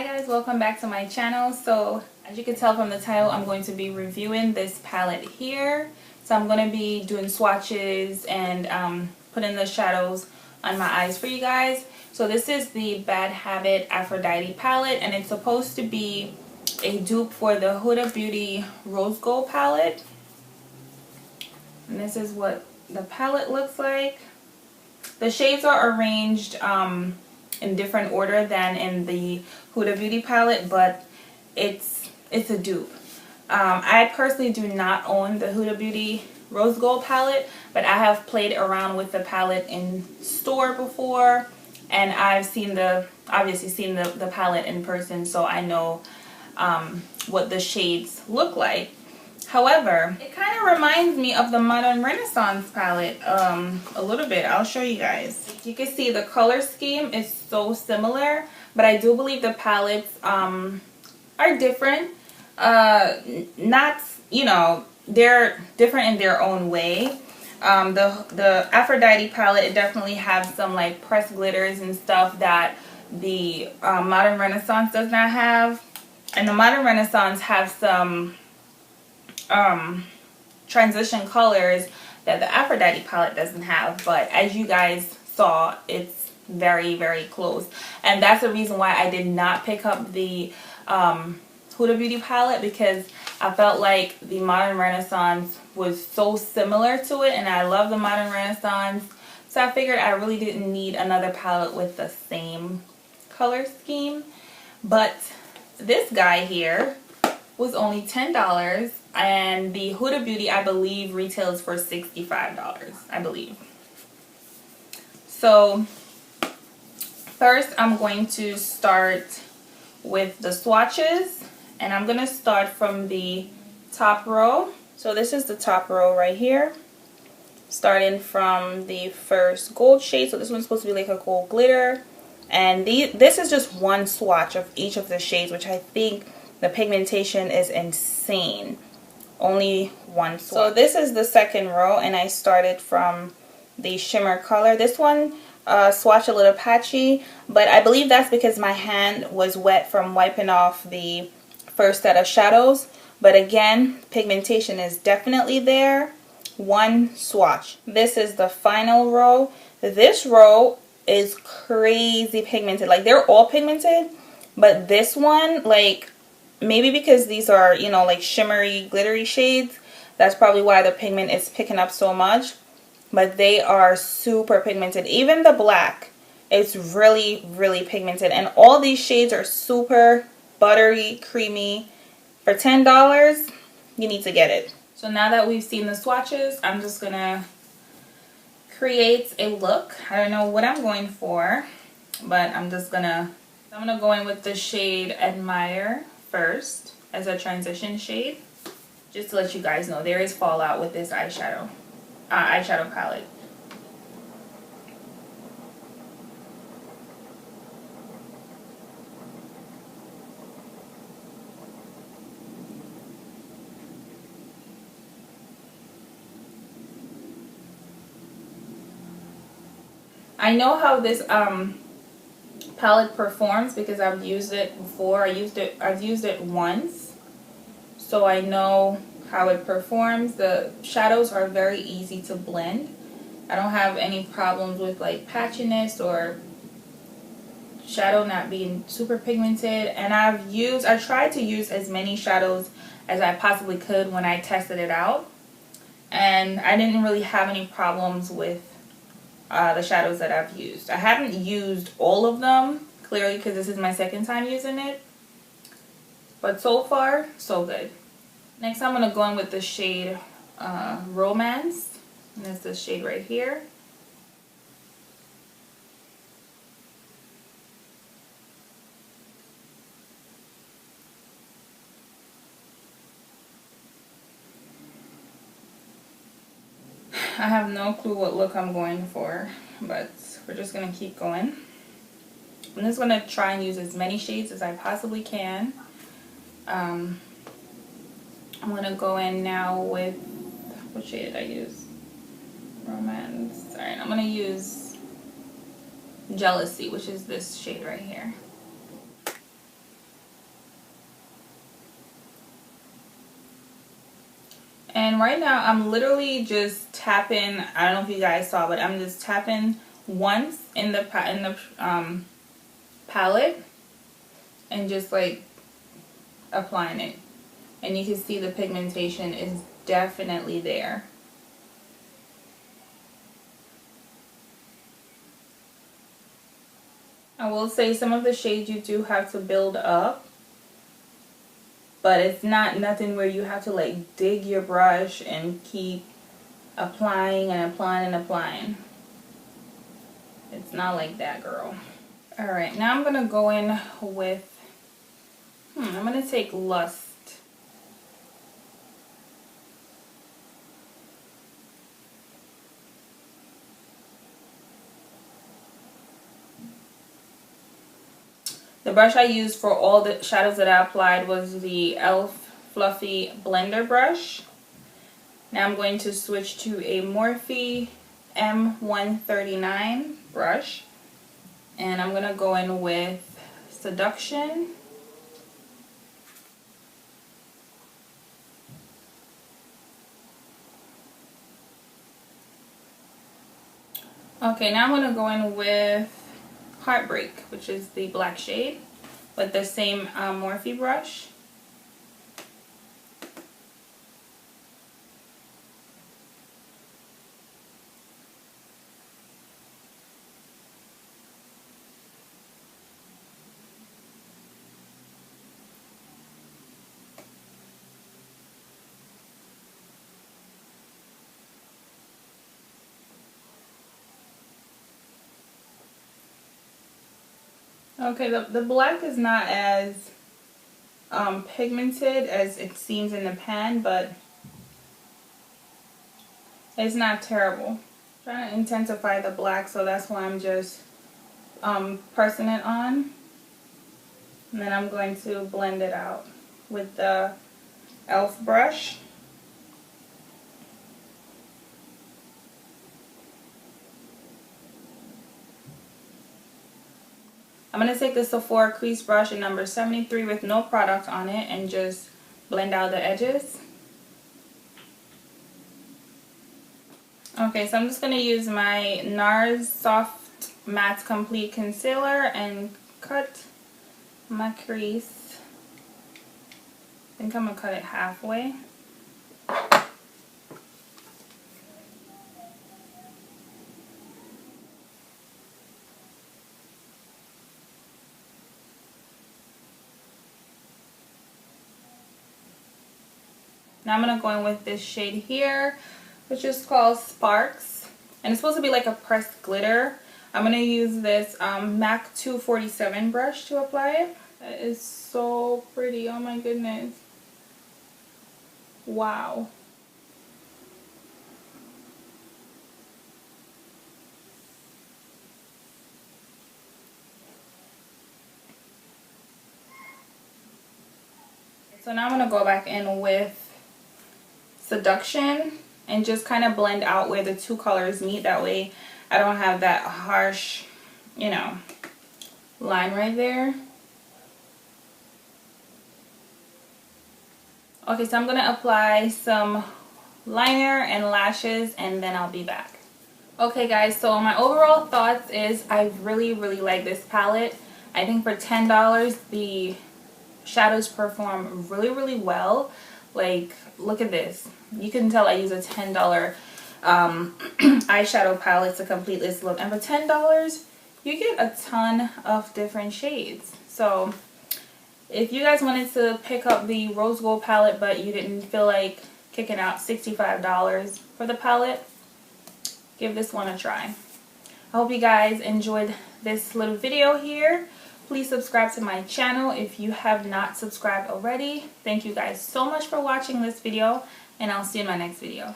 guys, welcome back to my channel. So as you can tell from the title, I'm going to be reviewing this palette here. So I'm going to be doing swatches and putting the shadows on my eyes for you guys. So this is the Bad Habit Aphrodite palette, and it's supposed to be a dupe for the Huda Beauty Rose Gold palette. And this is what the palette looks like. The shades are arranged in different order than in the Huda Beauty palette, but it's a dupe. I personally do not own the Huda Beauty Rose Gold palette, but I have played around with the palette in store before, and I've obviously seen the palette in person, so I know what the shades look like. However, it kind of reminds me of the Modern Renaissance palette a little bit. I'll show you guys. You can see the color scheme is so similar, but I do believe the palettes are different. Not, you know, they're different in their own way. The Aphrodite palette, it definitely has some like pressed glitters and stuff that the Modern Renaissance does not have. And the Modern Renaissance have some transition colors that the Aphrodite palette doesn't have, but as you guys saw, it's very, very close. And that's the reason why I did not pick up the Huda Beauty palette, because I felt like the Modern Renaissance was so similar to it, and I love the Modern Renaissance, so I figured I really didn't need another palette with the same color scheme. But this guy here was only $10, and the Huda Beauty, I believe, retails for $65, I believe. So first I'm going to start with the swatches, and I'm going to start from the top row. So this is the top row right here, starting from the first gold shade. So this one's supposed to be like a gold glitter, and this is just one swatch of each of the shades, which I think the pigmentation is insane. Only one swatch. So this is the second row, and I started from the shimmer color. This one swatch a little patchy, but I believe that's because my hand was wet from wiping off the first set of shadows. But again, pigmentation is definitely there. One swatch. This is the final row. This row is crazy pigmented. Like, they're all pigmented, but this one, like, maybe because these are, you know, like shimmery, glittery shades, that's probably why the pigment is picking up so much. But they are super pigmented. Even the black, it's really, really pigmented. And all these shades are super buttery, creamy. For $10, you need to get it. So now that we've seen the swatches, I'm just gonna create a look. I don't know what I'm going for, but I'm gonna go in with the shade Admire first as a transition shade, just to let you guys know there is fallout with this eyeshadow palette. I know how this palette performs because I've used it before. I've used it once, so I know how it performs. The shadows are very easy to blend. I don't have any problems with like patchiness or shadow not being super pigmented. And I tried to use as many shadows as I possibly could when I tested it out, and I didn't really have any problems with the shadows that I've used. I haven't used all of them, clearly, because this is my second time using it, but so far so good. Next I'm going to go in with the shade Romance, and it's this shade right here. I have no clue what look I'm going for, but we're just going to keep going. I'm just going to try and use as many shades as I possibly can. I'm going to go in now with, what shade did I use? Romance. Alright, I'm going to use Jealousy, which is this shade right here. And right now I'm literally just tapping, I don't know if you guys saw, but I'm just tapping once in the palette and just like applying it. And you can see the pigmentation is definitely there. I will say some of the shades you do have to build up, but it's not nothing where you have to like dig your brush and keep applying and applying and applying. It's not like that, girl. Alright, now I'm gonna go in with I'm gonna take Lust. The brush I used for all the shadows that I applied was the e.l.f. Fluffy Blender brush. Now I'm going to switch to a Morphe M139 brush. And I'm going to go in with Seduction. Okay, now I'm going to go in with Heartbreak, which is the black shade, with the same Morphe brush. Okay, the black is not as pigmented as it seems in the pan, but it's not terrible. I'm trying to intensify the black, so that's why I'm just pressing it on. And then I'm going to blend it out with the e.l.f. brush. I'm going to take the Sephora crease brush in number 73 with no product on it and just blend out the edges. Okay, so I'm just going to use my NARS Soft Matte Complete Concealer and cut my crease. I think I'm going to cut it halfway. Now I'm going to go in with this shade here, which is called Sparks. And it's supposed to be like a pressed glitter. I'm going to use this MAC 247 brush to apply it. That is so pretty. Oh my goodness. Wow. So now I'm going to go back in with Seduction and just kind of blend out where the two colors meet. That way I don't have that harsh, you know, line right there. Okay, so I'm going to apply some liner and lashes and then I'll be back. Okay guys, so my overall thoughts is I really like this palette. I think for $10 the shadows perform really well. Like, look at this. You can tell I use a $10 eyeshadow palette to complete this look. And for $10, you get a ton of different shades. So, if you guys wanted to pick up the rose gold palette but you didn't feel like kicking out $65 for the palette, give this one a try. I hope you guys enjoyed this little video here. Please subscribe to my channel if you have not subscribed already. Thank you guys so much for watching this video, and I'll see you in my next video.